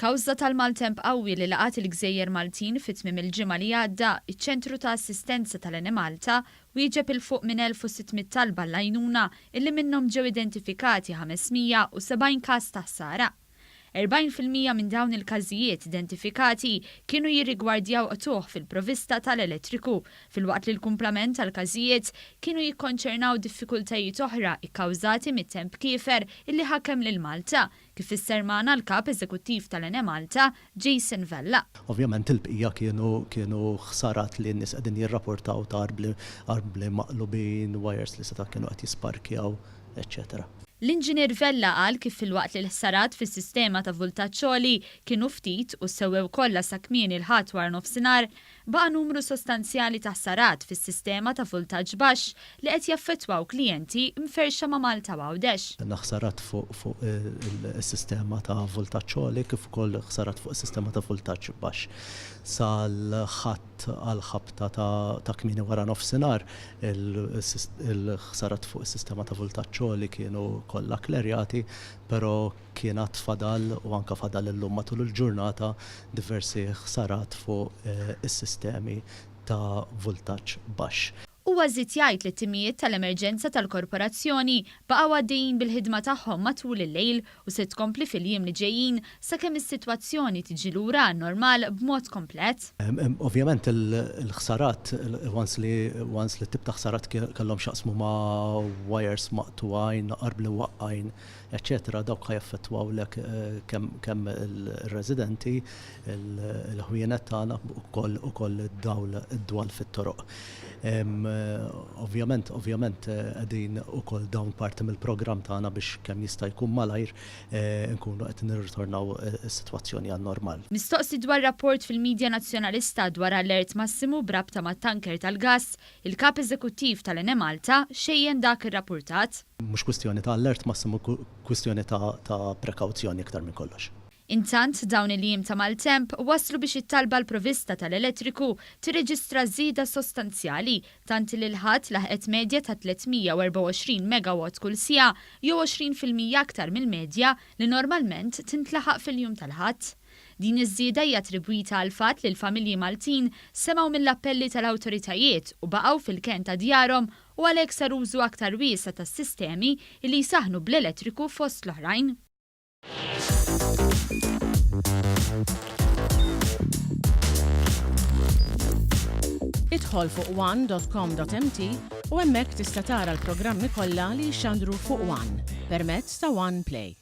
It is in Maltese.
Kawża tal-maltemp qawwi li laqat il-Gżejjer Maltin fit-tmiem il-ġimgħa li għadda, iċ-ċentru ta' assistenza tal-Enemalta wieġeb il-fuq minn 1600 talba għall-għajnuna illi minnhom ġew identifikati 570 każ ta' ħsara. 40% minn dawn il-każijiet identifikati kienu jirrigwardjaw qtuħ fil-provista tal-elettriku, filwaqt li l-kumplament tal-każijiet kienu jikkonċernaw diffikultajiet oħra ikkawżati mit-temp kiefer illi ħakem Lill-Malta, kif issermana l-Kap Eżekuttiv tal-Enemalta Vella. Ovvjament il-bqija kienu ħsarat li n-nies qegħdin jirrapportaw ta' arbli maqlubin, wires li seta' kienu qed jisparkjaw, eċċetera. L-inġinier Vella qal kif filwaqt li l-ħsarat fis-sistema ta' voltaġġ għoli kienu ftit u sewwew kollha sa kmieni l-ħadd wara nofsinhar, baqa' numru sostanzjali ta' ħsarat fis-sistema ta' voltaġġ baxx li qed jaffettwaw klijenti mferxa ma' Malta Għawdex. Ħsarat fuq is-sistema ta' voltaġġ għoli kif ukoll ħsarat fuq is-sistema ta' voltaġġ baxx. Sal-ħadd għall-ħabta ta' kmieni wara nofsinhar il-ħsarat fuq is-sistema ta' voltaġġ għoli kienu kollha klerjati, però kienet fadal u anke fadal illum matul il-ġurnata diversi ħsarat fuq is-sistemi ta' voltaġġ baxx. Huwa żied jgħid li t-timijiet tal-emerġenza tal-korporazzjoni baqgħu għaddejjin bil-ħidma tagħhom matul il-lejl u se tkompli fil-jiem li ġejjin sakemm is-sitwazzjoni tiġi lura għan-normal b'mod komplett. Ovvjament il-ħsarat once li tibta ħsarat kellhom x'jaqsmu ma' wires maqtuwajn, arbli waqqajn, eċċetera, dawk ħajaffettwawlek kemm ir-residenti, il-ħwienet tagħna ukoll id-dwal fit-toroq. Ovvjament qegħdin ukoll dawn parti mill-programm tagħna biex kemm jista' jkun malajr nkunu qed nirritornaw is-sitwazzjoni għan-normal. Mistoqsi dwar rapport fil-Midja Nazzjonalista dwar allert massimu brabta mat-tanker tal-gass, il-Kap Eżekuttiv tal-Enemalta xejjen dak ir-rappurtat. Mhux kwistjoni ta' allert massimu, kwistjoni ta' prekawzjoni iktar minn kollox. Intant dawn il-jiem ta' maltemp waslu biex it-talba l-provista tal-elettriku tirreġistra żieda sostanzjali tant li l-ħadd laħqet medja ta' 324 megawatt kull siegħa jew 20% aktar mill-medja li normalment tintlaħaq fil-jum tal-ħadd. Din iż-żieda hija attribwita għal fatt li l-familji Maltin semgħu mill-appelli tal-awtoritajiet u baqgħu fil-ken ta' djarhom u għalhekk sar użu aktar wiesa' tas-sistemi li jsaħħnu bl-elettriku fost l-oħrajn. Idħol fuq one.com.mt u hemmhekk tista' tara l-programmi kollha li jxandru fuq One permezz ta' One Play.